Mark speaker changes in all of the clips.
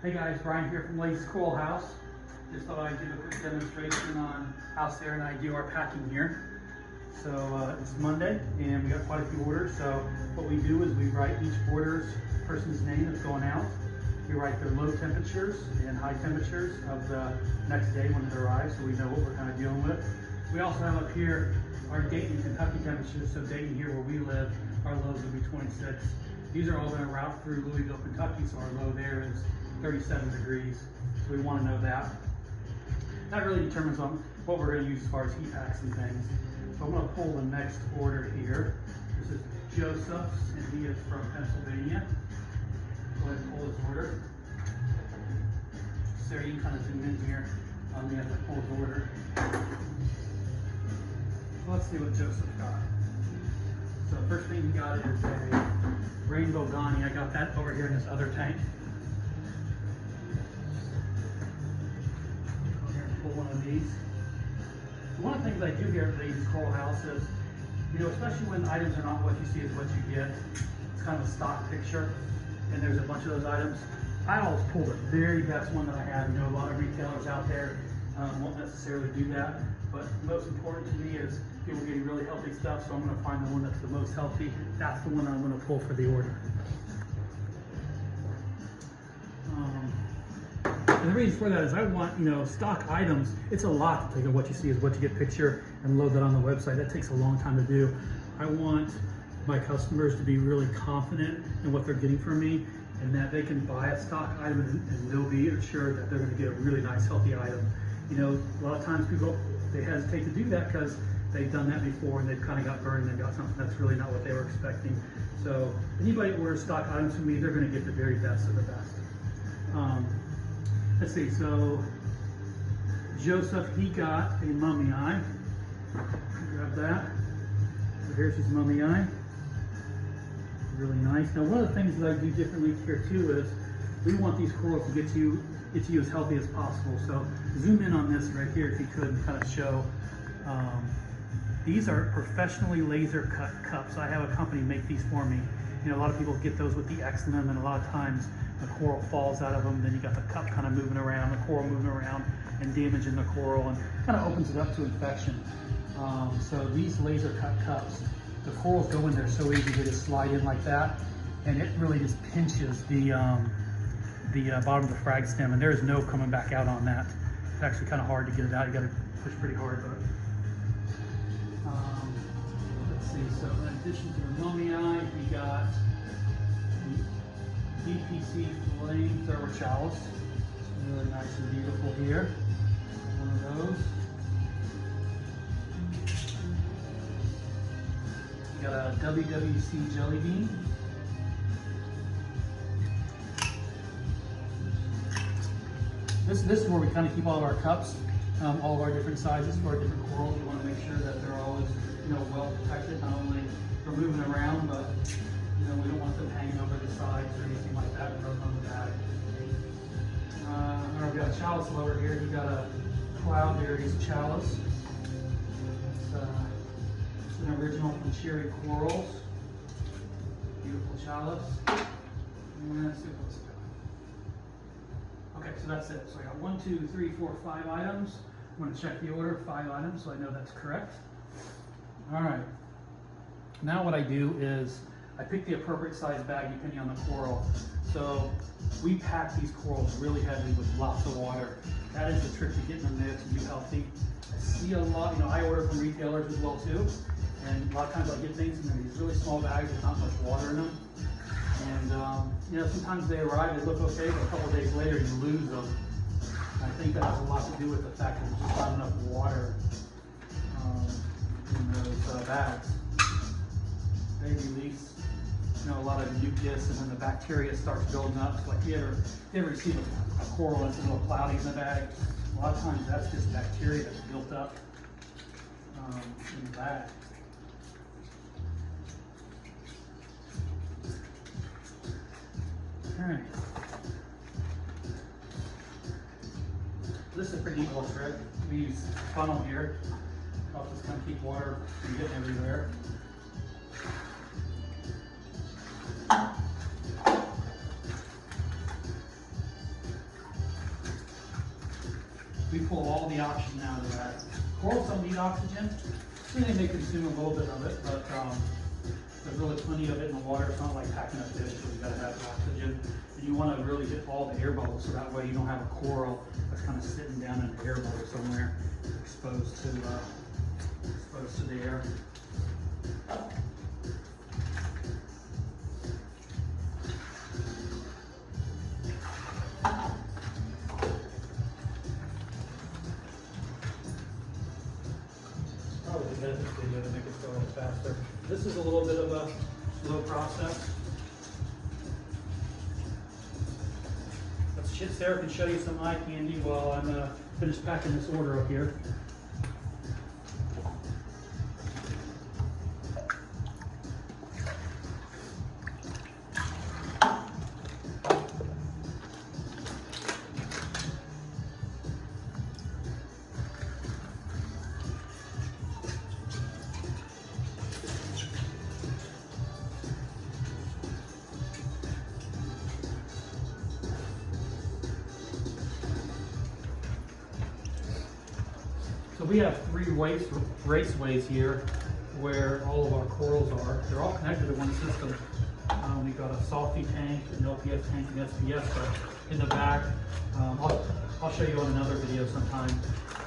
Speaker 1: Hey guys, Brian here from Lake's Coral House. Just thought I'd give a quick demonstration on how Sarah and I do our packing here. So it's Monday and we got quite a few orders. So what we do is we write each person's name that's going out. We write their low temperatures and high temperatures of the next day when it arrives, so we know what we're kind of dealing with. We also have up here our Dayton, Kentucky temperatures. So Dayton, here where we live, our lows will be 26. These are all going to route through Louisville, Kentucky, so our low there is 37 degrees. So we want to know that. That really determines on what we're going to use as far as heat packs and things. So I'm going to pull the next order here. This is Joseph's, and he is from Pennsylvania. Go ahead and pull his order. Sarah, you can kind of zoom in here on me as I pull his order. So let's see what Joseph got. So the first thing he got is a Rainbow Ghani. I got that over here in this other tank. Go here and pull one of these. So one of the things I do here at Lake's Coral House is, especially when items are not what you see is what you get. It's kind of a stock picture, and there's a bunch of those items. I always pull the very best one that I have. A lot of retailers out there won't necessarily do that, but most important to me is people getting really healthy stuff, so I'm going to find the one that's the most healthy. That's the one I'm going to pull for the order. And the reason for that is I want, stock items. It's a lot to take what you see is what you get picture and load that on the website. That takes a long time to do. I want my customers to be really confident in what they're getting from me, and that they can buy a stock item and they'll be assured that they're going to get a really nice, healthy item. A lot of times people, they hesitate to do that because they've done that before and they've kind of got burned and they got something that's really not what they were expecting. So anybody that orders stock items from me, they're going to get the very best of the best. Let's see, so Joseph, he got a mummy eye. Grab that. So here's his mummy eye. Really nice. Now one of the things that I do differently here too is we want these corals to get to you as healthy as possible. So zoom in on this right here if you could and kind of show. These are professionally laser cut cups. I have a company make these for me. A lot of people get those with the X in them, and a lot of times the coral falls out of them. Then you got the cup kind of moving around, the coral moving around and damaging the coral, and kind of opens it up to infection. So these laser cut cups, the corals go in there so easy. They just slide in like that, and it really just pinches the bottom of the frag stem, and there is no coming back out on that. It's actually kind of hard to get it out. You got to push pretty hard, but let's see. So in addition to the mummy eye, we got the DPC flamethrower chalice. Really nice and beautiful here. One of those. We got a WWC jelly bean. This is where we kind of keep all of our cups, all of our different sizes for our different corals. We want to make sure that they're always, well protected, not only from moving around, but we don't want them hanging over the sides or anything like that and rubbing on the bag. We've got a chalice lover here. He got a Cloudberries chalice. It's an original from Cherry Corals. Beautiful chalice. And let's see what else we got. Okay, so that's it. So I got 1, 2, 3, 4, 5 items. I'm going to check the order, 5 items, so I know that's correct. All right. Now what I do is I pick the appropriate size bag depending on the coral. So we pack these corals really heavily with lots of water. That is the trick to getting them there to be healthy. I see a lot, I order from retailers as well too. And a lot of times I get things in these really small bags with not much water in them. And sometimes they arrive, they look okay, but a couple of days later you lose them. And I think that has a lot to do with the fact that there's just not enough water in those bags. They release a lot of mucus, and then the bacteria starts building up. So like if you ever see a coral that's a little cloudy in the bag, a lot of times that's just bacteria that's built up in the bag. All right. This is a pretty neat little trick. We use funnel here. Helps us kind of keep water from getting everywhere. all the oxygen out of that. Corals don't need oxygen. They may consume a little bit of it, but there's really plenty of it in the water. It's not like packing a fish where you gotta have oxygen. And you want to really get all the air bubbles, so that way you don't have a coral that's kind of sitting down in an air bubble somewhere, exposed to the air. Probably the benefit video to make it go a little faster. This is a little bit of a slow process. Sarah can show you some eye candy while I'm finished packing this order up here. So we have three raceways here where all of our corals are. They're all connected to one system. We've got a salty tank, an LPS tank, and SPS, but in the back, I'll show you on another video sometime,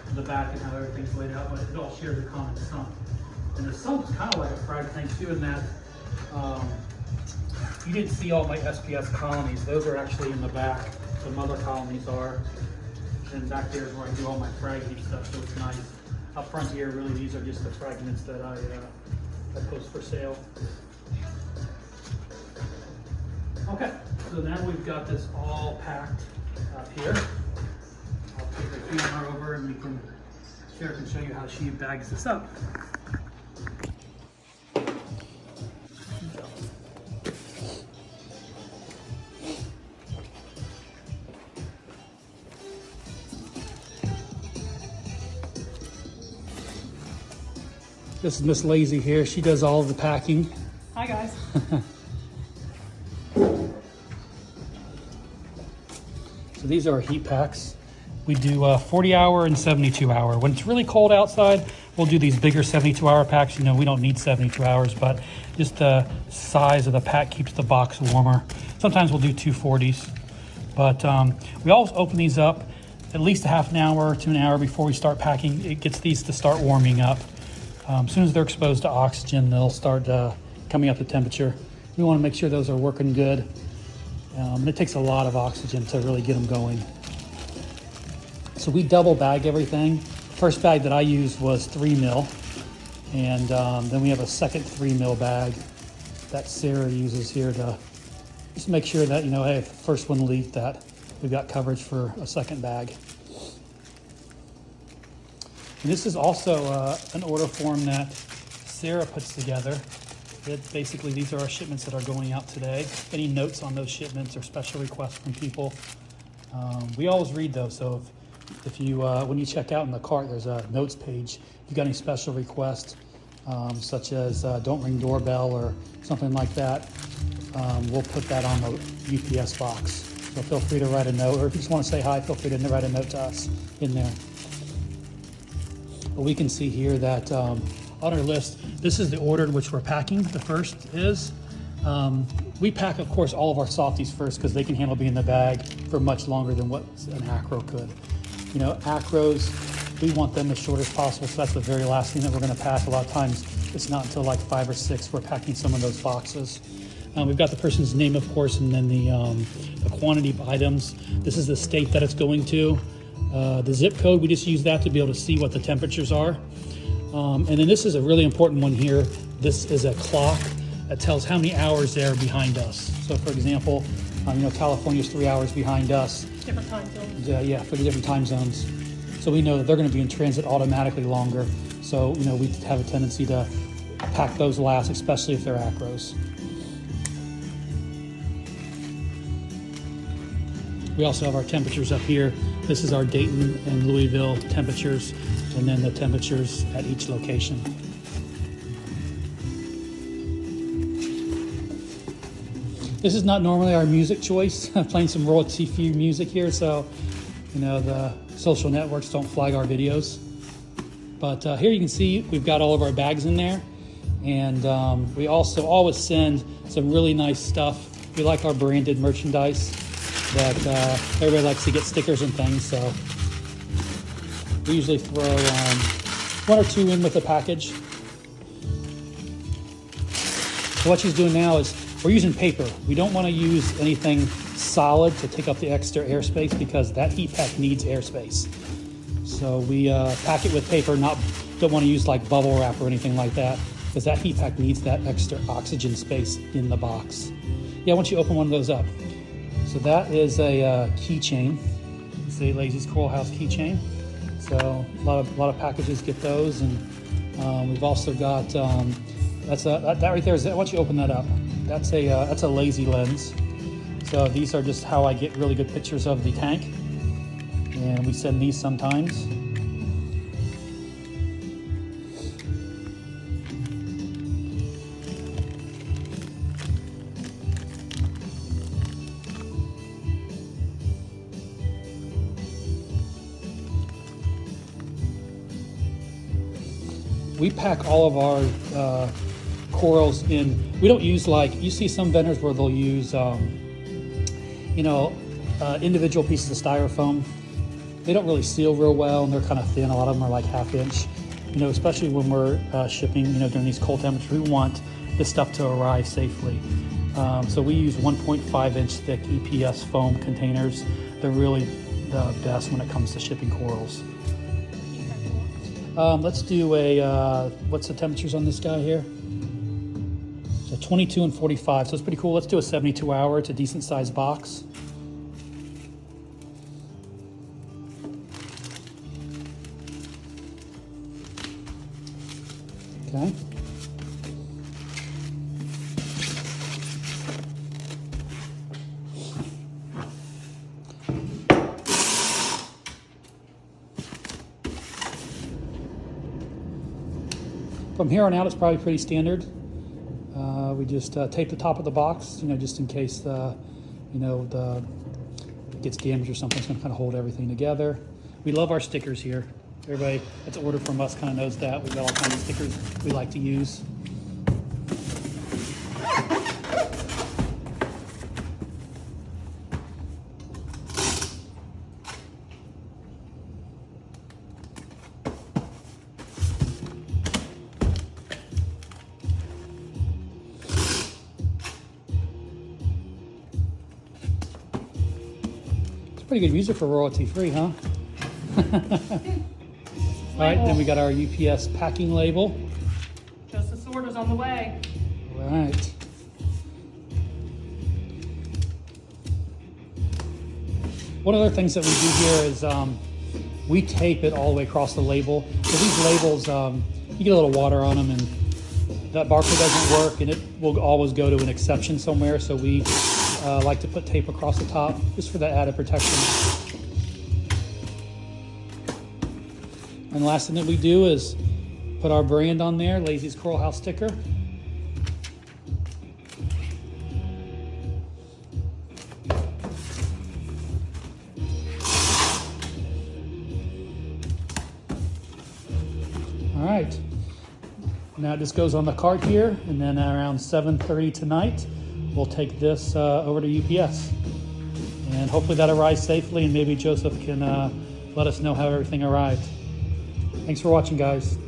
Speaker 1: in the back and how everything's laid out, but it all shares a common sump. And the sump is kind of like a frag tank too, in that you didn't see all my SPS colonies. Those are actually in the back. The mother colonies are. And back there is where I do all my fragment stuff, so it's nice. Up front here, really, these are just the fragments that I post for sale. Okay, so now we've got this all packed up here. I'll take the camera over and Sarah can show you how she bags this up. This is Miss Lazy here. She does all of the packing.
Speaker 2: Hi guys.
Speaker 1: So these are our heat packs. We do 40-hour and 72-hour. When it's really cold outside, we'll do these bigger 72-hour packs. You know, we don't need 72 hours, but just the size of the pack keeps the box warmer. Sometimes we'll do 240s. But we always open these up at least a half an hour to an hour before we start packing. It gets these to start warming up. As soon as they're exposed to oxygen, they'll start coming up to temperature. We want to make sure those are working good. And it takes a lot of oxygen to really get them going. So we double bag everything. First bag that I used was 3 mil. And then we have a second 3 mil bag that Sarah uses here to just make sure that, you know, hey, if the first one leaked, that we've got coverage for a second bag. And this is also an order form that Sarah puts together. Basically, these are our shipments that are going out today. Any notes on those shipments or special requests from people, we always read those. So if you, when you check out in the cart, there's a notes page. If you've got any special requests, such as don't ring doorbell or something like that, we'll put that on the UPS box. So feel free to write a note, or if you just want to say hi, feel free to write a note to us in there. But we can see here that on our list, this is the order in which we're packing. The first is, we pack, of course, all of our softies first because they can handle being in the bag for much longer than what an acro could. You know, acros, we want them as short as possible, so that's the very last thing that we're going to pack. A lot of times, it's not until like 5 or 6 we're packing some of those boxes. We've got the person's name, of course, and then the quantity of items. This is the state that it's going to. The zip code, we just use that to be able to see what the temperatures are. And then this is a really important one here. This is a clock that tells how many hours they're behind us. So for example, you know, California's 3 hours behind us.
Speaker 2: Different time zones.
Speaker 1: Yeah, for the different time zones. So we know that they're going to be in transit automatically longer. So, you know, we have a tendency to pack those last, especially if they're acros. We also have our temperatures up here. This is our Dayton and Louisville temperatures, and then the temperatures at each location. This is not normally our music choice. I'm playing some royalty-free music here, so you know social networks don't flag our videos. But here you can see we've got all of our bags in there. And we also always send some really nice stuff. We like our branded merchandise that everybody likes to get stickers and things. So we usually throw 1 or 2 in with a package. So what she's doing now is we're using paper. We don't want to use anything solid to take up the extra airspace because that heat pack needs airspace. So we pack it with paper, don't want to use like bubble wrap or anything like that because that heat pack needs that extra oxygen space in the box. Yeah, once you open one of those up. So that is a keychain. It's a Lazy's Coral House keychain. So a lot of packages get those, and we've also got that right there is once you open that up, that's a Lazy lens. So these are just how I get really good pictures of the tank, and we send these sometimes. We pack all of our corals in. We don't use you see some vendors where they'll use, individual pieces of styrofoam. They don't really seal real well, and they're kind of thin. A lot of them are like 1/2 inch. Especially when we're shipping, during these cold temperatures, we want this stuff to arrive safely. So we use 1.5 inch thick EPS foam containers. They're really the best when it comes to shipping corals. Let's do what's the temperatures on this guy here? So 22 and 45, so it's pretty cool. Let's do a 72 hour. It's a decent sized box. Okay. From here on out, it's probably pretty standard. We just tape the top of the box, just in case it gets damaged or something. It's going to kind of hold everything together. We love our stickers here. Everybody that's ordered from us kind of knows that. We've got all kinds of stickers we like to use. Pretty good music for royalty free, huh? All right, then we got our UPS packing label.
Speaker 2: Just the sorter's on the way.
Speaker 1: All right. One of the things that we do here is we tape it all the way across the label. So these labels, you get a little water on them and that barcode doesn't work, and it will always go to an exception somewhere. So we like to put tape across the top just for that added protection. And the last thing that we do is put our brand on there, Lazy's Coral House sticker. All right, now it just goes on the cart here, and then around 7:30 tonight, we'll take this over to UPS. And hopefully that arrives safely, and maybe Joseph can let us know how everything arrived. Thanks for watching, guys.